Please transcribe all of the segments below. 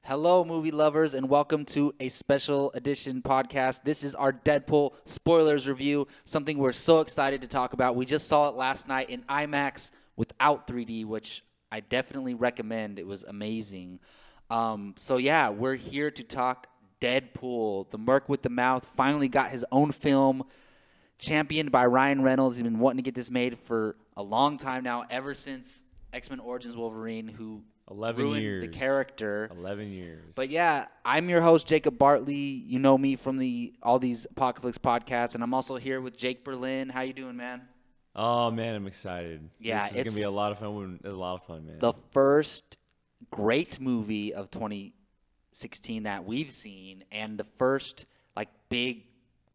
Hello, movie lovers, and welcome to a special edition podcast. This is our Deadpool spoilers review, something we're so excited to talk about. We just saw it last night in IMAX without 3D, which I definitely recommend. It was amazing. So we're here to talk Deadpool. The Merc with the Mouth finally got his own film, championed by Ryan Reynolds. He's been wanting to get this made for a long time now, ever since X-Men Origins Wolverine, who 11 ruined years. the character. 11 years. But yeah, I'm your host, Jacob Bartley. You know me from all these Apocaflix podcasts, and I'm also here with Jake Berlin. How you doing, man? Oh man, I'm excited. Yeah, this is gonna be a lot of fun. A lot of fun, man. The first great movie of 2016 that we've seen, and the first like big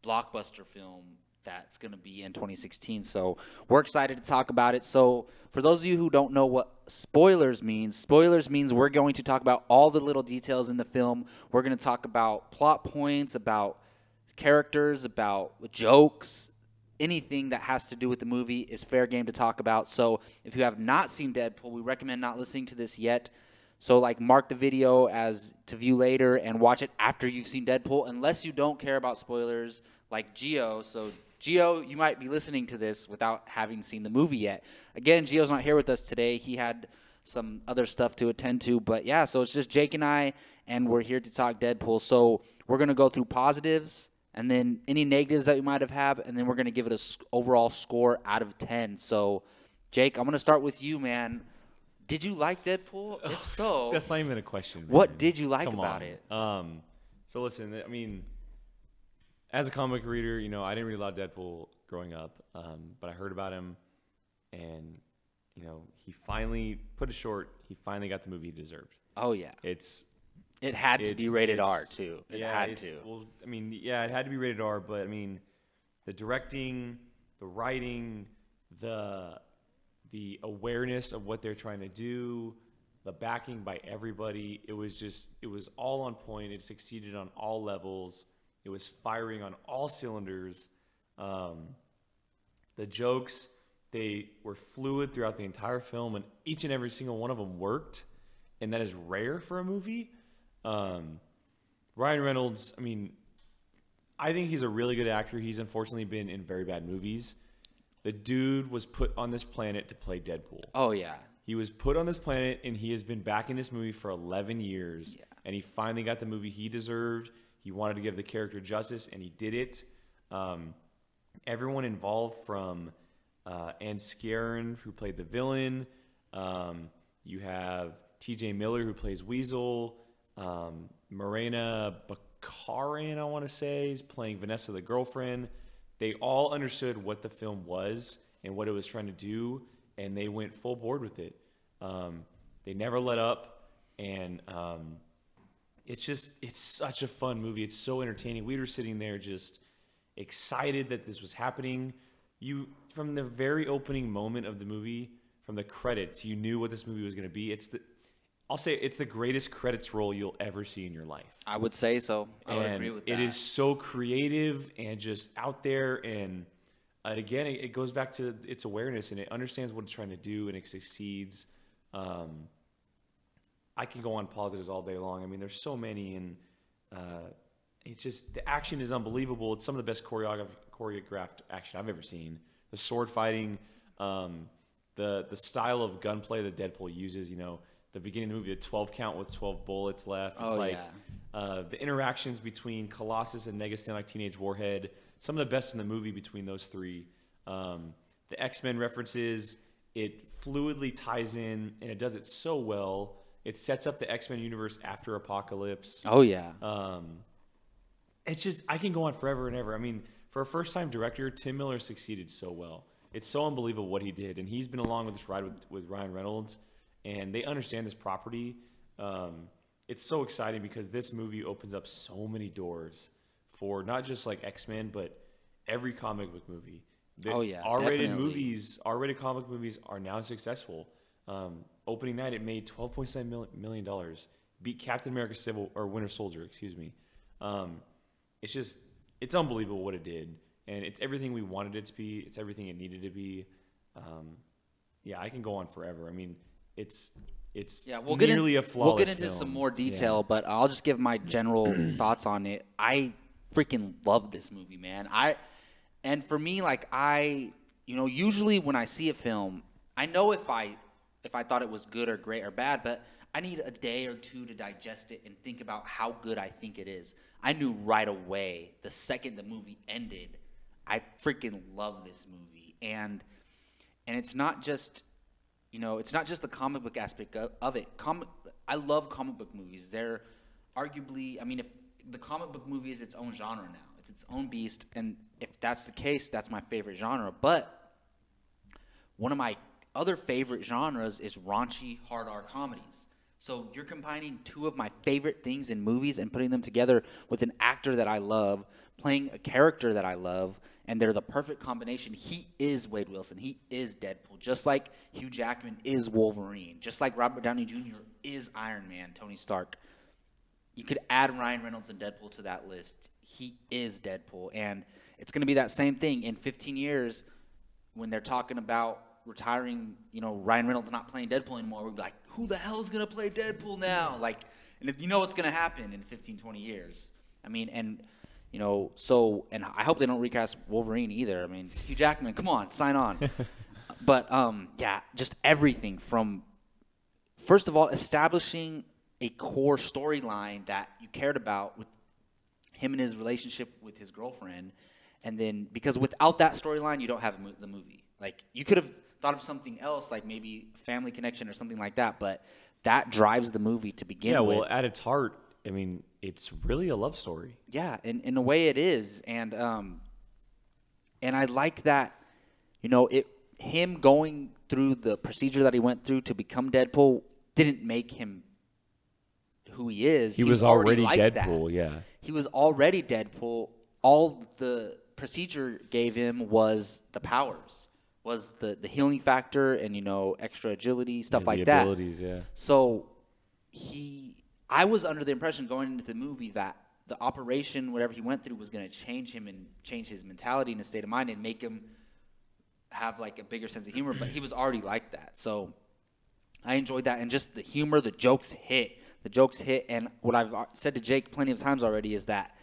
blockbuster film that's going to be in 2016. So we're excited to talk about it. So for those of you who don't know what spoilers means we're going to talk about all the little details in the film. We're going to talk about plot points, about characters, about jokes. Anything that has to do with the movie is fair game to talk about. So if you have not seen Deadpool, we recommend not listening to this yet. So like mark the video as to view later and watch it after you've seen Deadpool, unless you don't care about spoilers like Gio. So Gio, you might be listening to this without having seen the movie yet. Again, Gio's not here with us today. He had some other stuff to attend to. But yeah, so it's just Jake and I, and we're here to talk Deadpool. So we're going to go through positives and then any negatives that we might have had, and then we're going to give it an overall score out of 10. So, Jake, I'm going to start with you, man. Did you like Deadpool? If so, that's not even a question. Man. What did you like Come about on. it? So listen, I mean, as a comic reader, I didn't read a lot of Deadpool growing up, but I heard about him, and he finally put it short. He finally got the movie he deserved. Oh yeah, it had to be it's- rated it's- R too. It had to. Well, I mean, yeah, it had to be rated R, but I mean, the directing, the writing, the awareness of what they're trying to do, the backing by everybody, it was all on point. It succeeded on all levels. It was firing on all cylinders. The jokes, they were fluid throughout the entire film, and each and every single one of them worked, and that is rare for a movie. Ryan Reynolds, I mean, I think he's a really good actor. He's unfortunately been in very bad movies. The dude was put on this planet to play Deadpool. Oh yeah. He was put on this planet, and he has been back in this movie for 11 years. Yeah. And he finally got the movie he deserved. He wanted to give the character justice, and he did it. Everyone involved, from Ann Scarron, who played the villain. You have T.J. Miller, who plays Weasel. Morena Baccarin, I want to say, is playing Vanessa, the girlfriend. They all understood what the film was and what it was trying to do, and they went full board with it. They never let up, and it's such a fun movie. It's so entertaining. We were sitting there just excited that this was happening. From the very opening moment of the movie, from the credits, you knew what this movie was going to be. I'll say it's the greatest credits roll you'll ever see in your life. I would say so. I would And agree with that. it is so creative and just out there. And again, it goes back to its awareness, and it understands what it's trying to do, and it succeeds. I can go on positives all day long. I mean, there's so many, and it's just, the action is unbelievable. It's some of the best choreographed action I've ever seen. The sword fighting, the style of gunplay that Deadpool uses, the beginning of the movie, the 12 count with 12 bullets left. It's the interactions between Colossus and Negasonic Teenage Warhead, some of the best in the movie between those three. The X-Men references, it fluidly ties in, and it does it so well. It sets up the X-Men universe after Apocalypse. Oh yeah. It's just, I can go on forever and ever. I mean, for a first-time director, Tim Miller succeeded so well. It's so unbelievable what he did, and he's been along with this ride with Ryan Reynolds, and they understand this property. It's so exciting because this movie opens up so many doors for not just like X-Men, but every comic book movie. Oh yeah, R-rated definitely. movies, R-rated comic movies are now successful. Opening night, it made $12.7 million. Beat Captain America Winter Soldier, excuse me. It's unbelievable what it did, and it's everything we wanted it to be. It's everything it needed to be. Yeah, I can go on forever. I mean, it's it's We'll nearly a flawless We'll get into film. some more detail, but I'll just give my general thoughts on it. I freaking love this movie, man. And for me, like usually when I see a film, I know if I thought it was good or great or bad, but I need a day or two to digest it and think about how good I think it is. I knew right away the second the movie ended, I freaking love this movie. And it's not just, it's not just the comic book aspect of it. I love comic book movies. They're arguably, I mean, if the comic book movie is its own genre now. It's its own beast, and if that's the case, that's my favorite genre. But one of my other favorite genres is raunchy, hard R comedies. So you're combining two of my favorite things in movies and putting them together with an actor that I love, playing a character that I love, and they're the perfect combination. He is Wade Wilson. He is Deadpool. Just like Hugh Jackman is Wolverine. Just like Robert Downey Jr. is Iron Man, Tony Stark. You could add Ryan Reynolds and Deadpool to that list. He is Deadpool. And it's going to be that same thing in 15 years when they're talking about retiring, Ryan Reynolds not playing Deadpool anymore. We'll be like, who the hell is going to play Deadpool now? Like, and if what's going to happen in 15, 20 years. I mean, and, and I hope they don't recast Wolverine either. I mean, Hugh Jackman, come on, sign on. But, just everything from, first of all, establishing a core storyline that you cared about with him and his relationship with his girlfriend. And then, because without that storyline, you don't have the movie. Like, you could have thought of something else, like maybe family connection or something like that, but that drives the movie to begin with. Yeah, well, at its heart, I mean, it's really a love story. Yeah, in a way it is. And I like that, him going through the procedure that he went through to become Deadpool didn't make him who he is. He was already like Deadpool, that. yeah. He was already Deadpool. All the procedure gave him was the powers, was the healing factor and, extra agility, stuff like that. The abilities, yeah. So I was under the impression going into the movie that the operation, whatever he went through, was going to change him and change his mentality and his state of mind and make him have like a bigger sense of humor, but he was already like that. So I enjoyed that, and just the humor, the jokes hit. And what I've said to Jake plenty of times already is that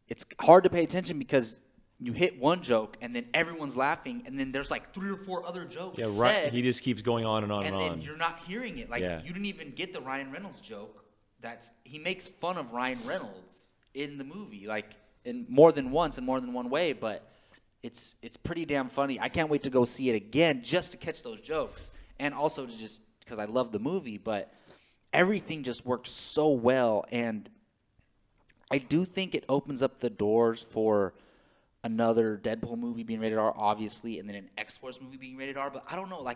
it's hard to pay attention because you hit one joke and then everyone's laughing, and then there's like 3 or 4 other jokes said. He just keeps going on and on and on. And then you're not hearing it. Like, you didn't even get the Ryan Reynolds joke. He makes fun of Ryan Reynolds in the movie, like in more than once in more than one way, but it's pretty damn funny. I can't wait to go see it again just to catch those jokes, and also to just because I love the movie, but everything just worked so well, and I do think it opens up the doors for another Deadpool movie being rated R, obviously, and then an X-Force movie being rated R, but I don't know.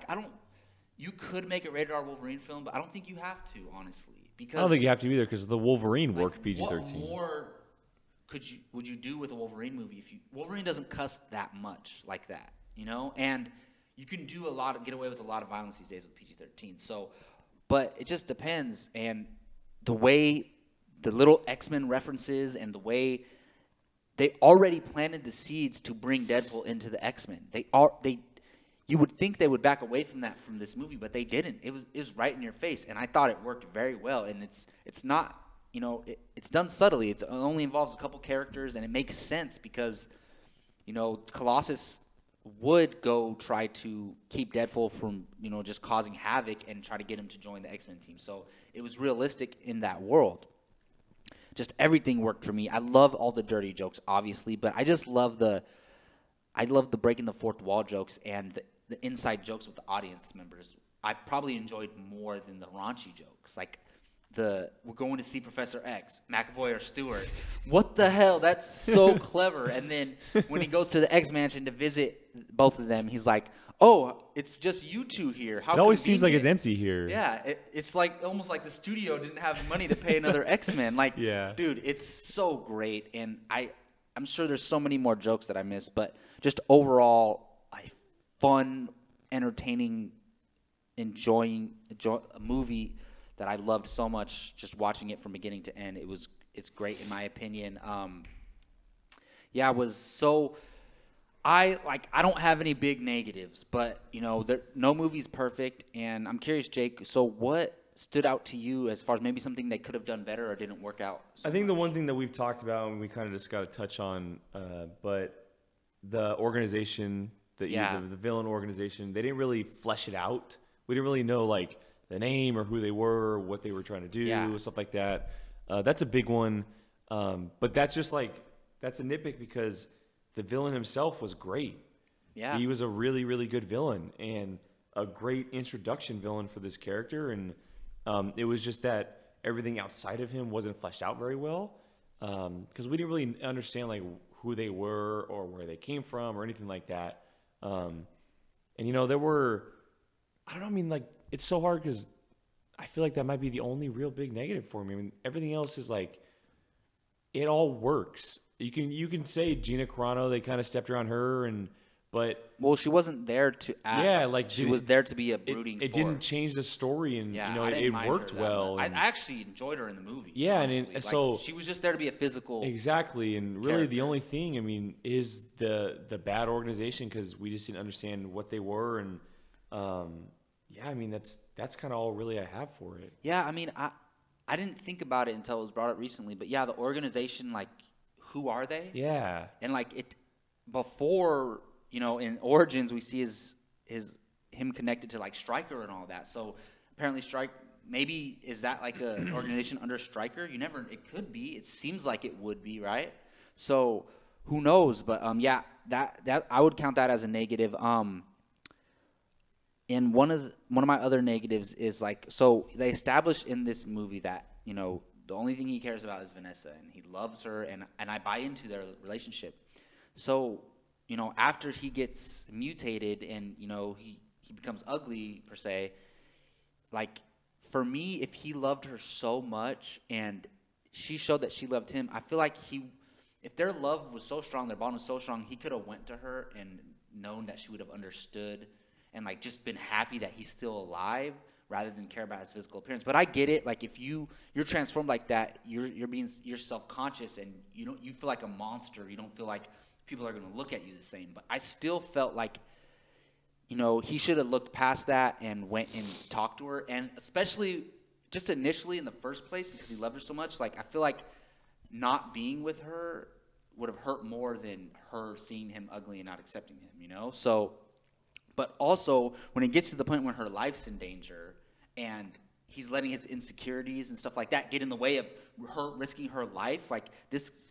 You could make a rated R Wolverine film, but I don't think you have to, honestly. Because I don't think you have to either, because the Wolverine worked PG-13. What more would you do with a Wolverine movie if Wolverine doesn't cuss that much like that, and you can do get away with a lot of violence these days with PG-13. So, but it just depends, and the way the little X-Men references and the way they already planted the seeds to bring Deadpool into the X-Men. You would think they would back away from that from this movie, but they didn't. It was right in your face, and I thought it worked very well. And it's not, it's done subtly. It only involves a couple characters, and it makes sense because, Colossus would go try to keep Deadpool from, just causing havoc and try to get him to join the X-Men team. So it was realistic in that world. Just everything worked for me. I love all the dirty jokes, obviously, but I just love the breaking the fourth wall jokes and the inside jokes with the audience members. I probably enjoyed more than the raunchy jokes. Like we're going to see Professor X, McAvoy or Stewart. What the hell? That's so clever. And then when he goes to the X Mansion to visit both of them, he's like, "Oh, it's just you two here. How it always convenient." seems like it's empty here. Yeah, it's like almost like the studio didn't have money to pay another X-Men. Like, yeah. Dude, it's so great, and I'm sure there's so many more jokes that I missed, but just overall, fun, entertaining, enjoying a movie that I loved so much. Just watching it from beginning to end, it's great in my opinion. It was so. I don't have any big negatives, but no movie's perfect, and I'm curious, Jake. So what stood out to you as far as maybe something they could have done better or didn't work out? I think the one thing that we've talked about and we kind of just got to touch on, but the organization, the villain organization, they didn't really flesh it out. We didn't really know like the name or who they were, or what they were trying to do, stuff like that. That's a big one. But that's just like, that's a nitpick because the villain himself was great. Yeah. He was a really, really good villain and a great introduction villain for this character. And it was just that everything outside of him wasn't fleshed out very well because we didn't really understand like who they were or where they came from or anything like that. And, you know, there were, I don't know, I mean, like, it's so hard because I feel like that might be the only real big negative for me. I mean, everything else is like, it all works. You can say Gina Carano, they kind of stepped around her, but well, she wasn't there to act. Yeah, like she was there to be a brooding. It didn't change the story, and yeah, you know it worked well. I actually enjoyed her in the movie. Yeah, honestly. and so she was just there to be a physical. Exactly, and really the only thing, I mean, is the bad organization because we just didn't understand what they were, and yeah, I mean that's kind of all really I have for it. Yeah, I mean I didn't think about it until it was brought up recently, but yeah, the organization, like, who are they? Yeah, and like it before. You know, in Origins, we see him connected to like Stryker and all that. So apparently, maybe is that like an organization under Stryker? It could be. It seems like it would be, right? So who knows? But yeah, that I would count that as a negative. And one of my other negatives is like, so they established in this movie that, you know, the only thing he cares about is Vanessa, and he loves her, and I buy into their relationship. So, you know, after he gets mutated and, you know, he becomes ugly, per se, like, for me, if he loved her so much and she showed that she loved him, I feel like if their love was so strong, their bond was so strong, he could have went to her and known that she would have understood and, like, just been happy that he's still alive rather than care about his physical appearance. But I get it. Like, if you're transformed like that, you're self-conscious and you feel like a monster. You don't feel like people are going to look at you the same. But I still felt like, you know, he should have looked past that and went and talked to her. And especially just initially in the first place, because he loved her so much, like, I feel like not being with her would have hurt more than her seeing him ugly and not accepting him, you know? So, but also when it gets to the point where her life's in danger and he's letting his insecurities and stuff like that get in the way of her risking her life, like,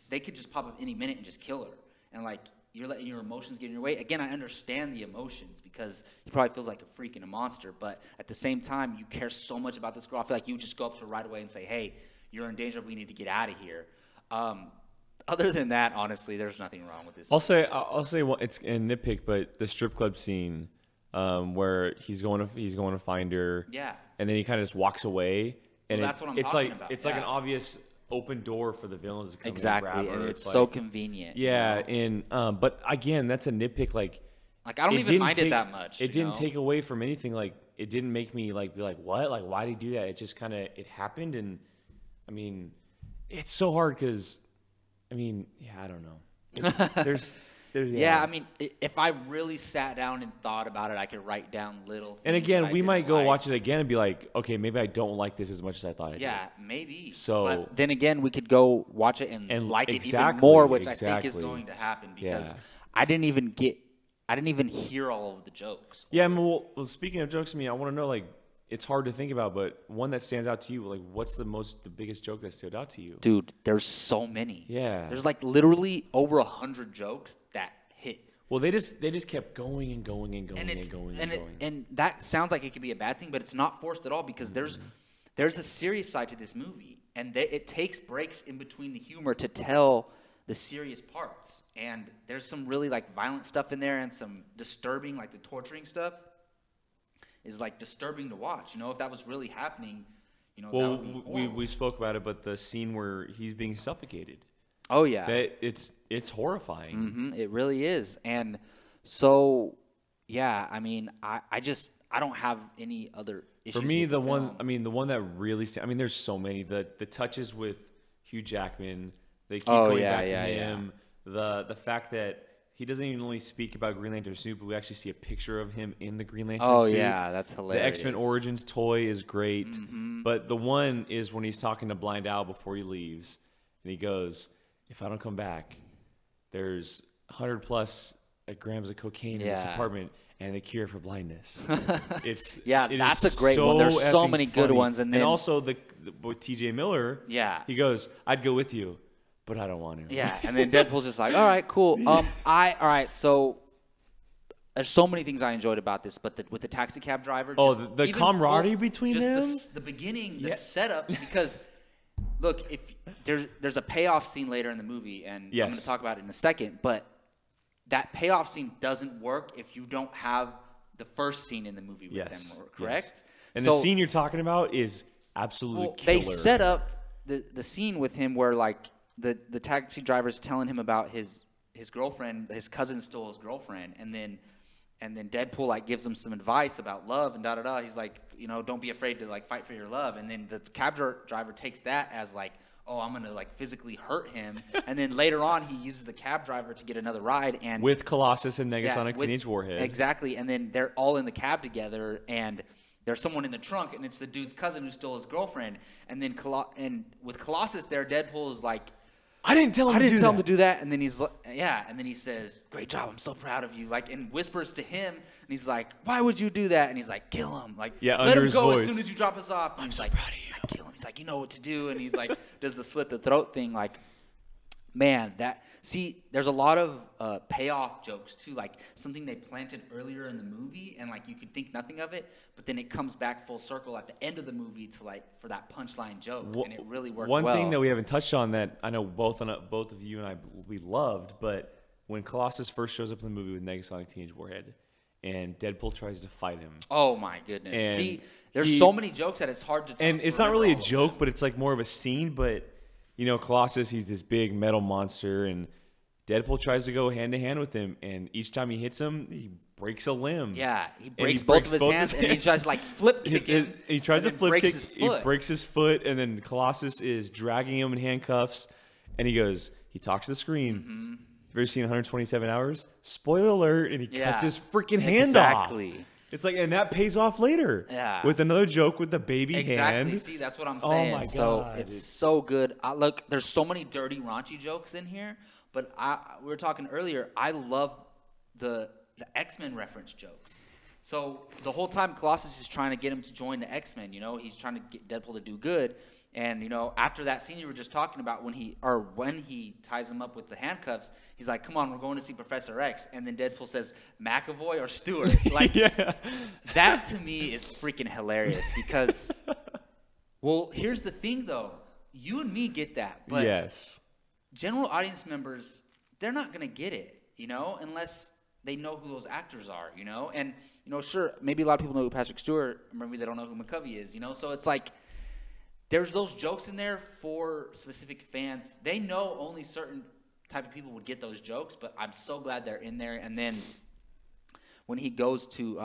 they could just pop up any minute and just kill her. And, like, you're letting your emotions get in your way. Again, I understand the emotions because he probably feels like a freak and a monster. But at the same time, you care so much about this girl. I feel like you would just go up to her right away and say, hey, you're in danger. We need to get out of here. Other than that, honestly, there's nothing wrong with this. I'll say well, it's a nitpick, but the strip club scene where he's going to find her. Yeah. And then he kind of just walks away. And that's what I'm talking about. It's like an obvious open door for the villains to come exactly, and grab her. And it's so convenient. Yeah, you know? And but again, that's a nitpick. Like I don't even mind it that much. It didn't take away from anything. Like, it didn't make me like be like, what? Like, why did he do that? It just kind of it happened, and I mean, it's so hard because, I mean, yeah, I don't know. There's yeah. I mean, if I really sat down and thought about it, I could write down little things. And again, we might go watch it again and be like, okay, maybe I don't like this as much as I thought I did. Yeah, maybe. So, but then again, we could go watch it and like it even more, which I think is going to happen because I didn't even hear all of the jokes. Yeah, I mean, well, speaking of jokes, I mean, I want to know, like, it's hard to think about, but one that stands out to you, like, what's the biggest joke that stood out to you? Dude, there's so many. Yeah. There's like literally over 100 jokes that hit. Well, they just kept going and going and going and going and going. And that sounds like it could be a bad thing, but it's not forced at all because there's a serious side to this movie, and it takes breaks in between the humor to tell the serious parts. And there's some really, like, violent stuff in there and some disturbing, like the torturing stuff is, like, disturbing to watch. You know, if that was really happening, you know, that would be horrible. we spoke about it, but the scene where he's being suffocated. Oh yeah, it's horrifying. Mm-hmm, it really is. And so, yeah, I mean, I don't have any other issues. For me, with the one that really, I mean, there's so many. The touches with Hugh Jackman, they keep going back to him. Yeah. The fact that he doesn't even only speak about Green Lantern suit, but we actually see a picture of him in the Green Lantern Oh suit. yeah, that's hilarious. The X-Men Origins toy is great, but the one is when he's talking to Blind Owl before he leaves, and he goes, "If I don't come back, there's 100 plus grams of cocaine in this apartment and the cure for blindness." It that's is a great one. There's so many good ones, and also with T.J. Miller, he goes, "I'd go with you, but I don't want to." Yeah, and then Deadpool's just like, all right, cool. All right, so there's so many things I enjoyed about this, but with the taxi cab driver, the camaraderie between them, the beginning, the setup, because look, if there's a payoff scene later in the movie, and I'm going to talk about it in a second, but that payoff scene doesn't work if you don't have the first scene in the movie with them, correct? Yes. And the scene you're talking about is absolutely killer. They set up the scene with him where like the taxi driver's telling him about his girlfriend, his cousin stole his girlfriend, and then Deadpool like gives him some advice about love and da-da-da. He's like, don't be afraid to like fight for your love. And then the cab driver takes that as like, oh, I'm going to like physically hurt him. And then later on he uses the cab driver to get another ride. And with Colossus and Negasonic Teenage Warhead. Exactly. And then they're all in the cab together, and there's someone in the trunk, and it's the dude's cousin who stole his girlfriend. And then with Colossus there, Deadpool is like, I didn't tell him to do that. And then and then he says, "Great job, I'm so proud of you." Like, and whispers to him, and he's like, "Why would you do that?" And he's like, "Kill him." Like, let him go as soon as you drop us off. And I'm he's so like, proud of you. Kill him. He's like, "You know what to do." And he's like, does the slit the throat thing. Like, man, there's a lot of payoff jokes too, like something they planted earlier in the movie, and like you could think nothing of it, but then it comes back full circle at the end of the movie to like for that punchline joke, and it really worked well. One thing that we haven't touched on that I know both of you and I we loved, but when Colossus first shows up in the movie with Negasonic Teenage Warhead, and Deadpool tries to fight him. Oh my goodness! And there's so many jokes that it's hard to. And it's not really a joke, but it's like more of a scene, but. Colossus, he's this big metal monster, and Deadpool tries to go hand to hand with him, and each time he hits him, he breaks a limb. Yeah, he breaks both of his hands, and he tries to like flip kick him. He tries to flip kick. He breaks his foot, and then Colossus is dragging him in handcuffs, and he talks to the screen. Mm-hmm. Have you ever seen 127 Hours? Spoiler alert, and he cuts his freaking hand off. Exactly. It's like, and that pays off later. Yeah. With another joke with the baby hand. Exactly. See, that's what I'm saying. Oh my God. So it's so good. Look, there's so many dirty, raunchy jokes in here, but we were talking earlier. I love the X-Men reference jokes. So the whole time Colossus is trying to get him to join the X-Men. He's trying to get Deadpool to do good. And after that scene you were just talking about, when he ties him up with the handcuffs, he's like, "Come on, we're going to see Professor X." And then Deadpool says, "McAvoy or Stewart?" Like, that to me is freaking hilarious because, well, here's the thing though, you and me get that, but general audience members, they're not gonna get it, unless they know who those actors are, And sure, maybe a lot of people know who Patrick Stewart, maybe they don't know who McCovey is, So it's like, there's those jokes in there for specific fans. They know only certain type of people would get those jokes, but I'm so glad they're in there. And then when he goes to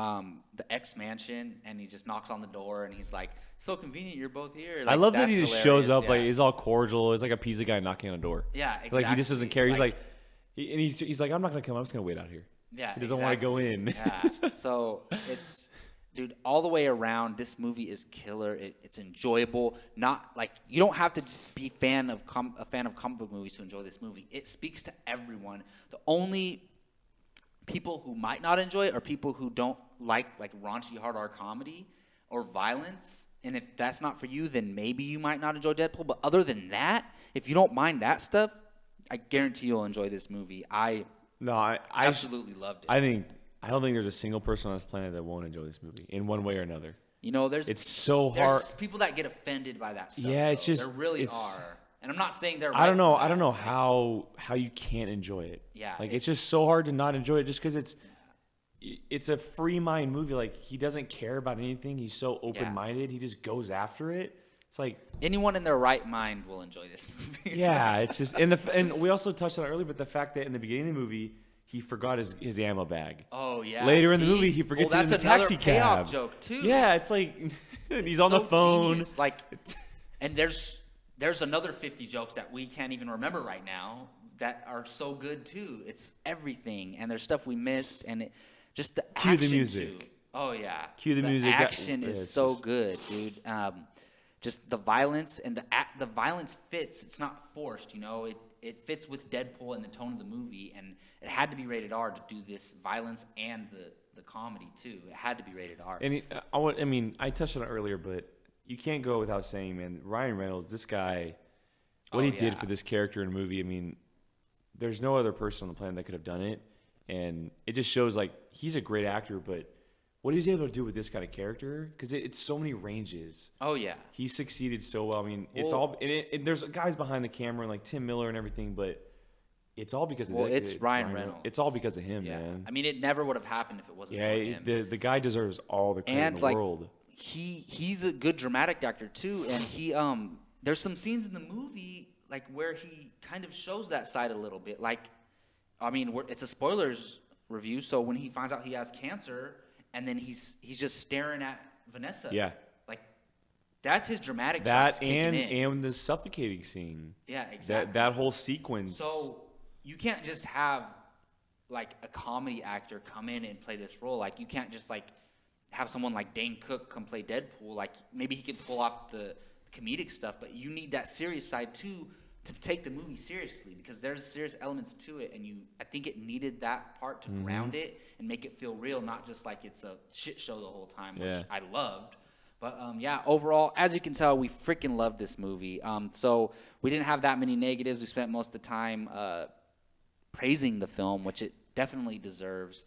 the X mansion and he just knocks on the door and he's like, "So convenient, you're both here." Like, I love that he just shows up like he's all cordial. He's like a pizza guy knocking on a door. Yeah, exactly. Like he just doesn't care. He's like, he's like, "I'm not gonna come. I'm just gonna wait out here." Yeah, he doesn't want to go in. Yeah, so it's. Dude, all the way around, this movie is killer. It's enjoyable. Not like you don't have to be a fan of comic book movies to enjoy this movie. It speaks to everyone. The only people who might not enjoy it are people who don't like raunchy hard R comedy or violence. And if that's not for you, then maybe you might not enjoy Deadpool. But other than that, if you don't mind that stuff, I guarantee you'll enjoy this movie. I absolutely loved it. I don't think there's a single person on this planet that won't enjoy this movie in one way or another. It's so hard. There's people that get offended by that stuff. Yeah, it's just there really are. And I'm not saying they're. I don't know. I don't know how you can't enjoy it. Yeah, it's just so hard to not enjoy it just because it's a free mind movie. Like he doesn't care about anything. He's so open minded. He just goes after it. It's like anyone in their right mind will enjoy this movie. Yeah, it's just and we also touched on it earlier, but the fact that in the beginning of the movie. He forgot his ammo bag. Oh yeah. Later in the movie, he forgets it in the taxi cab. That's another payoff joke too. Yeah, it's like he's on the phone. Genius. And there's another 50 jokes that we can't even remember right now that are so good too. It's everything, and there's stuff we missed, and just the Cue action the music. too. Oh yeah, Cue the music. Action is it's so just- good, dude. Just the violence and the violence fits. It's not forced, you know. It fits with Deadpool and the tone of the movie, and it had to be rated R to do this violence and the comedy too. It had to be rated R. And I touched on it earlier, but you can't go without saying, man, Ryan Reynolds, this guy, what he did for this character in a movie. I mean, there's no other person on the planet that could have done it, and it just shows like he's a great actor, but what he's able to do with this kind of character, because it's so many ranges. Oh yeah, he succeeded so well. I mean, it's all and there's guys behind the camera like Tim Miller and everything, but it's all because of it's Ryan Reynolds. It's all because of him, man. I mean, it never would have happened if it wasn't for him. The guy deserves all the credit in the world. He's a good dramatic actor too, and he there's some scenes in the movie like where he kind of shows that side a little bit. Like, I mean, it's a spoilers review, so when he finds out he has cancer, and then he's just staring at Vanessa. Yeah. Like, that's his dramatic that chops kicking in. and the suffocating scene. Yeah, exactly. That whole sequence. So you can't just have like a comedy actor come in and play this role. Like, you can't just like have someone like Dane Cook come play Deadpool. Like, maybe he could pull off the comedic stuff, but you need that serious side too to take the movie seriously, because there's serious elements to it, and I think it needed that part to ground it and make it feel real, not just like it's a shit show the whole time, which I loved. But overall, as you can tell, we freaking loved this movie. So we didn't have that many negatives. We spent most of the time praising the film, which it definitely deserves.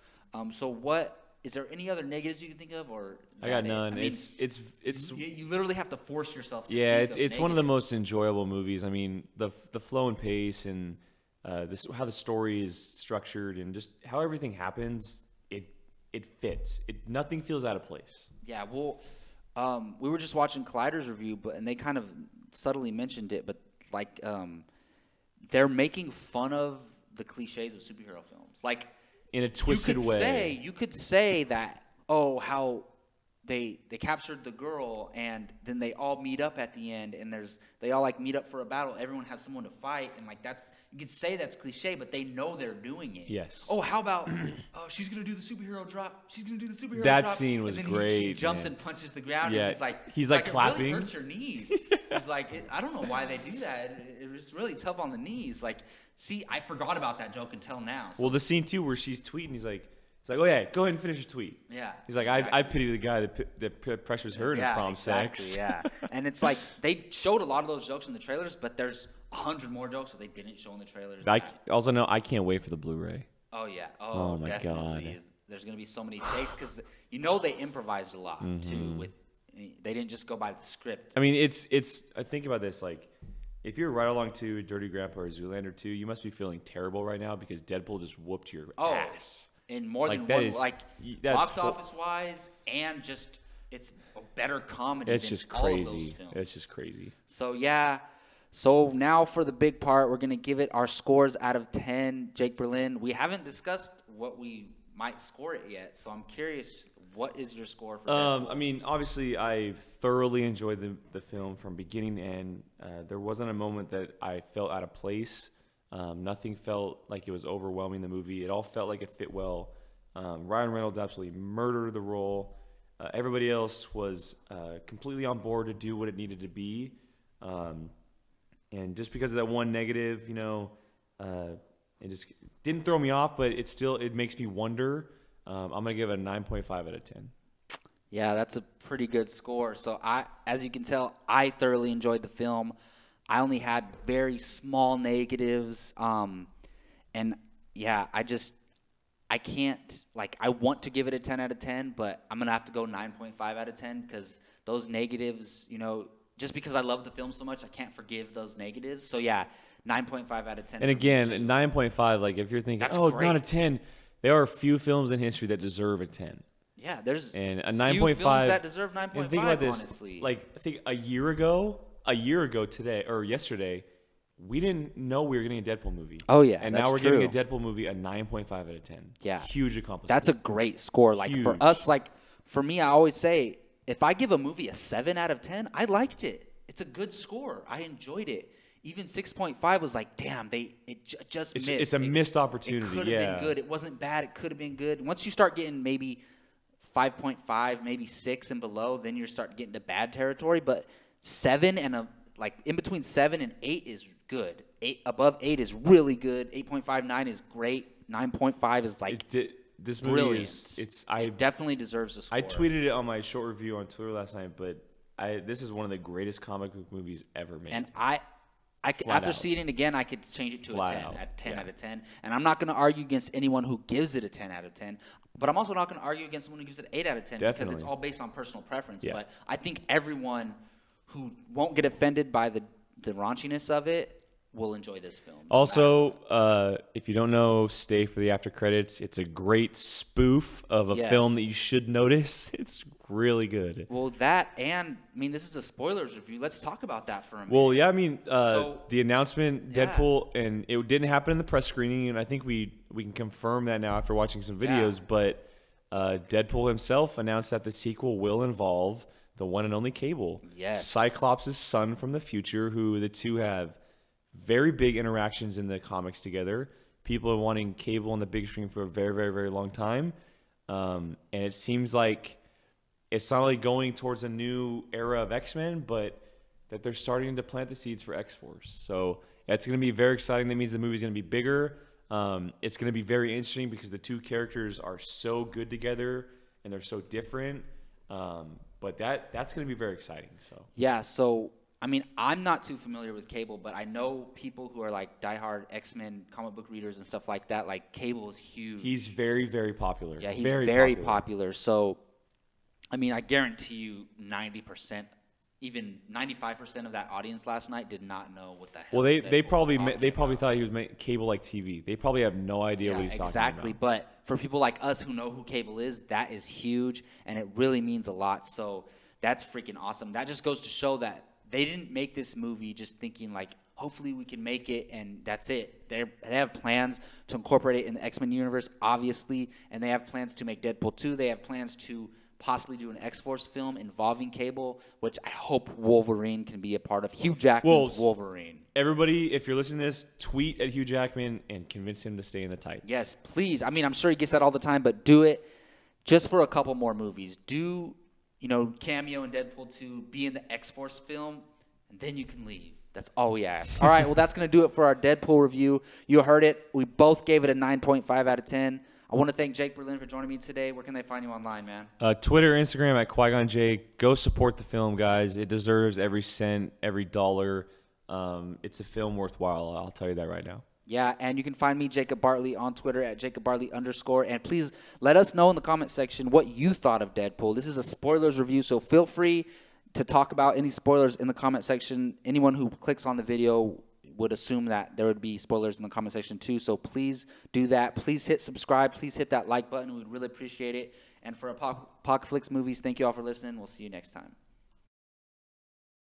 So is there any other negatives you can think of, or I got none. I mean, it's you literally have to force yourself to it's one of the most enjoyable movies. I mean, the flow and pace, and how the story is structured, and just how everything happens, it fits. Nothing feels out of place. Yeah, well, we were just watching Collider's review, and they kind of subtly mentioned it, but like they're making fun of the cliches of superhero films, like in a twisted way. You could say that, how they captured the girl, and then they all meet up at the end, and they all like meet up for a battle. Everyone has someone to fight, and like you could say that's cliche, but they know they're doing it. Yes. Oh, how about she's gonna do the superhero drop? She's gonna do the superhero drop. That scene was and then great. He jumps and punches the ground. Yeah. And he's like clapping. It really hurts your knees. He's like, I don't know why they do that. It was really tough on the knees. Like, see, I forgot about that joke until now. So. Well, the scene too where she's tweeting, he's like, oh yeah, go ahead and finish your tweet. Yeah. He's like, I pity the guy that pressures her into prom sex. Yeah. And it's like they showed a lot of those jokes in the trailers, but there's 100 more jokes that they didn't show in the trailers. I also know I can't wait for the Blu-ray. Oh yeah. Oh my definitely. God. There's gonna be so many takes because they improvised a lot too. They didn't just go by the script. I mean, I think about this, like, if you're Ride Along 2, Dirty Grandpa, or Zoolander 2, you must be feeling terrible right now because Deadpool just whooped your ass. In more than one, box office wise, and just it's a better comedy. It's than just all of those crazy. films. It's just crazy. So yeah. So now for the big part, we're gonna give it our scores out of 10. Jake Berlin. We haven't discussed what we might score it yet, so I'm curious. What is your score for Deadpool? I mean, obviously, I thoroughly enjoyed the film from beginning to end. There wasn't a moment that I felt out of place. Nothing felt like it was overwhelming the movie. It all felt like it fit well. Ryan Reynolds absolutely murdered the role. Everybody else was completely on board to do what it needed to be. And just because of that one negative, it just didn't throw me off, but it makes me wonder. I'm going to give it a 9.5 out of 10. Yeah, that's a pretty good score. So as you can tell, I thoroughly enjoyed the film. I only had very small negatives. And yeah, I can't, I want to give it a 10 out of 10, but I'm going to have to go 9.5 out of 10 because those negatives, just because I love the film so much, I can't forgive those negatives. So yeah, 9.5 out of 10. And again, 9.5, if you're thinking, that's great. Not a 10, there are a few films in history that deserve a 10. Yeah, there's and a 9.5 films that deserve 9.5. And think about this, honestly. I think a year ago today or yesterday, we didn't know we were getting a Deadpool movie. Oh yeah, and now we're getting a Deadpool movie, a 9.5 out of 10. Yeah, huge accomplishment. That's a great score. Huge. For us, for me, I always say if I give a movie a 7 out of 10, I liked it. It's a good score. I enjoyed it. even 6.5 was like, damn, just missed. It's a missed opportunity. It could have been good. It wasn't bad. It could have been good. Once you start getting maybe 5.5, maybe 6 and below, then you start getting to bad territory. But 7 and in between 7 and 8 is good. 8 above 8 is really good. 8.59 is great. 9.5 is like this movie brilliant. It definitely deserves a score. I tweeted it on my short review on Twitter last night, but this is one of the greatest comic book movies ever made. And after seeing it again, I could change it to a 10, at 10 out of 10. And I'm not going to argue against anyone who gives it a 10 out of 10. But I'm also not going to argue against someone who gives it 8 out of 10 because it's all based on personal preference. Yeah. But I think everyone who won't get offended by the raunchiness of it will enjoy this film. Also, if you don't know, stay for the after credits. It's a great spoof of a film that you should notice. It's really good. Well, that and, I mean, this is a spoilers review. Let's talk about that for a minute. Well, yeah, I mean, the announcement, Deadpool, and it didn't happen in the press screening, and I think we can confirm that now after watching some videos, but Deadpool himself announced that the sequel will involve the one and only Cable. Yes. Cyclops' son from the future, who the two have very big interactions in the comics together. People are wanting Cable on the big screen for a very, very, very long time. And it seems like it's not only going towards a new era of X-Men, but that they're starting to plant the seeds for X-Force. So it's going to be very exciting. That means the movie's going to be bigger. It's going to be very interesting because the two characters are so good together and they're so different. But that's going to be very exciting. So yeah, so I mean, I'm not too familiar with Cable, but I know people who are like diehard X-Men comic book readers and stuff like that. Like, Cable is huge. He's very, very popular. Yeah, he's very popular. So, I mean, I guarantee you 90%, even 95% of that audience last night did not know what the hell. Well, they probably thought he was making Cable like TV. They probably have no idea what he's talking about. Exactly, but for people like us who know who Cable is, that is huge, and it really means a lot. So that's freaking awesome. That just goes to show that they didn't make this movie just thinking like, hopefully we can make it and that's it. They have plans to incorporate it in the X-Men universe, obviously, and they have plans to make Deadpool 2. They have plans to possibly do an X-Force film involving Cable, which I hope Wolverine can be a part of. Hugh Jackman's Wolverine. Everybody, if you're listening to this, tweet at Hugh Jackman and convince him to stay in the tights. Yes, please. I mean, I'm sure he gets that all the time, but do it just for a couple more movies. Do, cameo in Deadpool 2, be in the X-Force film, and then you can leave. That's all we ask. All right, well, that's going to do it for our Deadpool review. You heard it. We both gave it a 9.5 out of 10. I want to thank Jake Berlin for joining me today. Where can they find you online, man? Twitter, Instagram at Qui-Gon J. Go support the film, guys. It deserves every cent, every dollar. It's a film worthwhile. I'll tell you that right now. Yeah, and you can find me, Jacob Bartley, on Twitter at @JacobBartley_. And please let us know in the comment section what you thought of Deadpool. This is a spoilers review, so feel free to talk about any spoilers in the comment section. Anyone who clicks on the video would assume that there would be spoilers in the comment section too, so please do that. Please hit subscribe. Please hit that like button. We'd really appreciate it. And for Apocaflix Movies, thank you all for listening. We'll see you next time.